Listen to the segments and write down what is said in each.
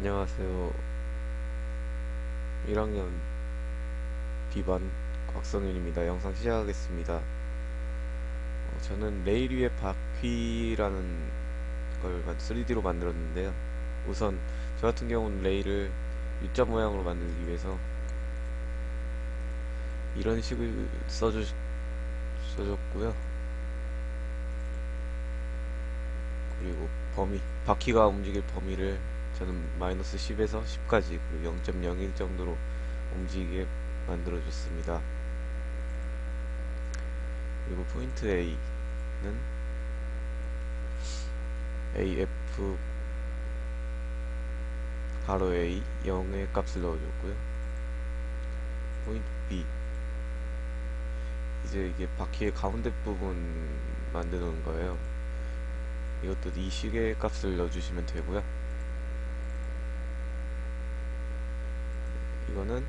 안녕하세요. 1학년 B반 곽성윤입니다. 영상 시작하겠습니다. 저는 레일 위에 바퀴라는 걸 3D로 만들었는데요. 우선 저 같은 경우는 레일을 U자 모양으로 만들기 위해서 이런 식을 써줬고요. 그리고 바퀴가 움직일 범위를 저는 마이너스 10에서 10까지 그리고 0.01 정도로 움직이게 만들어줬습니다. 그리고 포인트 A는 AF 가로 A 0의 값을 넣어줬고요. 포인트 B 이제 이게 바퀴의 가운데 부분 만드는 거예요. 이것도 이 식의 값을 넣어주시면 되고요. 이거는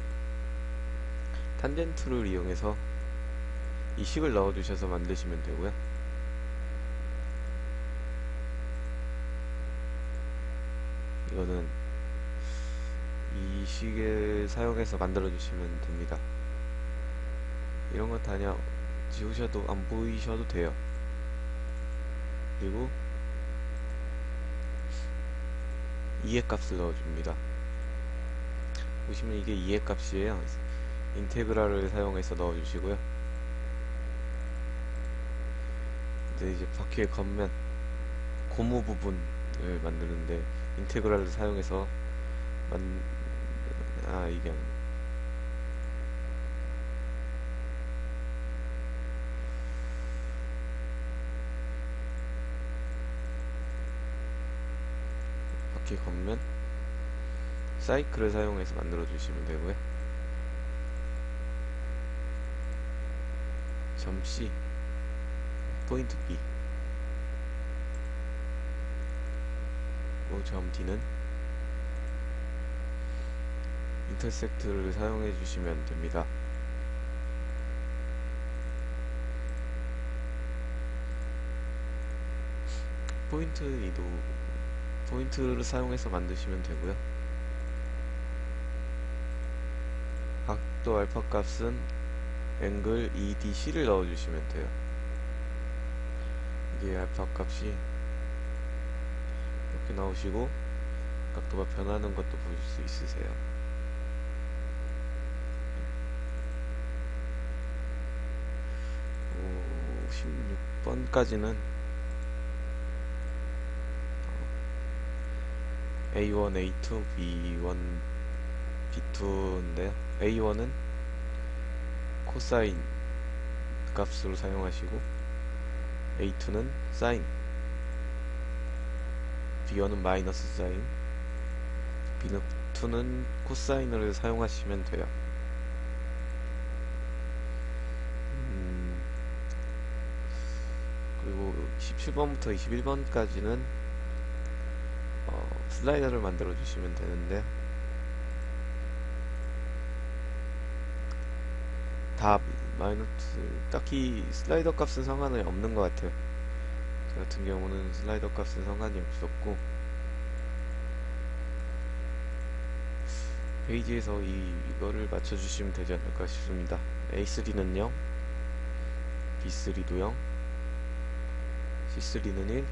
탄젠트를 이용해서 이 식을 넣어주셔서 만드시면 되고요. 이거는 이 식을 사용해서 만들어 주시면 됩니다. 이런 거 다 그냥 지우셔도 안 보이셔도 돼요. 그리고 2의 값을 넣어줍니다. 보시면 이게 2의 값이에요. 인테그랄을 사용해서 넣어주시고요. 이제 바퀴의 겉면 고무 부분을 만드는데 인테그랄을 사용해서 이게 바퀴 겉면 사이클을 사용해서 만들어 주시면 되고요. 점 C 포인트 B 점 D는 인터섹트를 사용해 주시면 됩니다. 포인트 E도 포인트를 사용해서 만드시면 되고요. 각도 알파 값은 앵글 EDC를 넣어주시면 돼요. 이게 알파 값이 이렇게 나오시고 각도가 변하는 것도 보실 수 있으세요. 16번까지는 A1, A2, B1, B2인데요. A1은 코사인 값으로 사용하시고 A2는 사인, B1은 마이너스 사인, B2는 코사인을 사용하시면 돼요. 그리고 17번부터 21번까지는 슬라이더를 만들어 주시면 되는데 다 마이너스 딱히 슬라이더 값은 상관이 없는 것 같아요. 저 같은 경우는 슬라이더 값은 상관이 없었고 페이지에서 이거를 맞춰주시면 되지 않을까 싶습니다. A3는 0, B3도 0, C3는 1,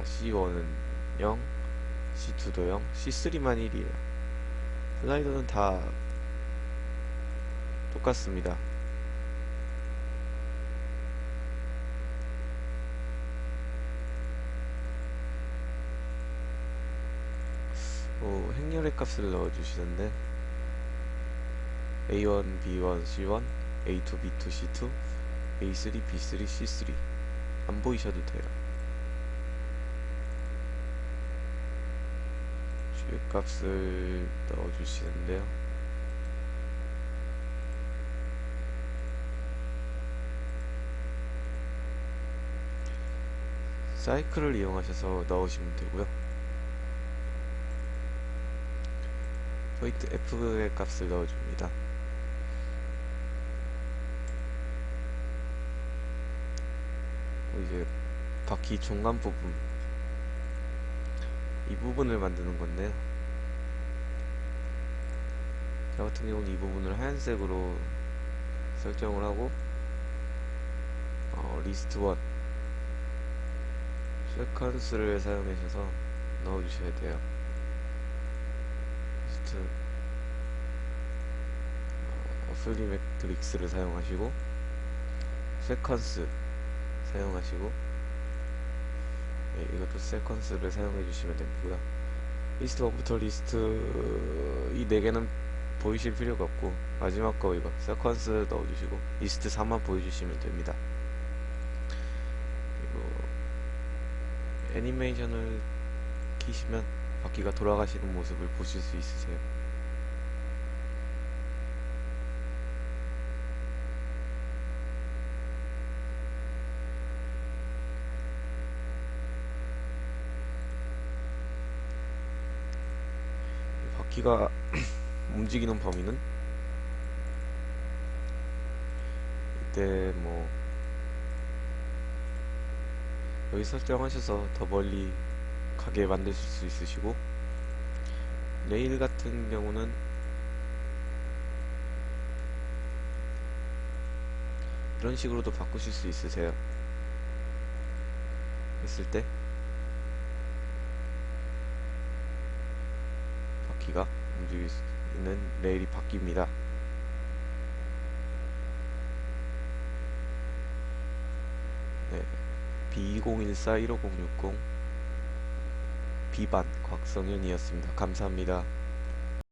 C1은 0, C2도 0, C3만 1이에요. 슬라이더는 다 똑같습니다. 행렬의 값을 넣어주시는데 A1, B1, C1, A2, B2, C2, A3, B3, C3 안 보이셔도 돼요. 주의 값을 넣어주시는데요. 사이클을 이용하셔서 넣으시면 되고요. 포인트 F의 값을 넣어줍니다. 이제 바퀴 중간 부분 이 부분을 만드는 건데요. 저 같은 경우는 이 부분을 하얀색으로 설정을 하고 리스트 1 세컨스를 사용하셔서 넣어주셔야 돼요. 리스트 플리 매트릭스를 사용하시고 세컨스 사용하시고 이것도 세컨스를 사용해 주시면 됩니다. 리스트 1부터 리스트 이 4개는 보이실 필요가 없고 마지막 거 이거 세컨스 넣어주시고 리스트 4만 보여주시면 됩니다. 그리고 애니메이션을 키시면 바퀴가 돌아가시는 모습을 보실 수 있으세요. 바퀴가 움직이는 범위는 이때 뭐 여기 설정하셔서 더 멀리 가게 만드실 수 있으시고, 레일 같은 경우는 이런 식으로도 바꾸실 수 있으세요. 했을 때 바퀴가 움직일 수 있는 레일이 바뀝니다. 네, B2014-1560 B반 곽성현이었습니다. 감사합니다.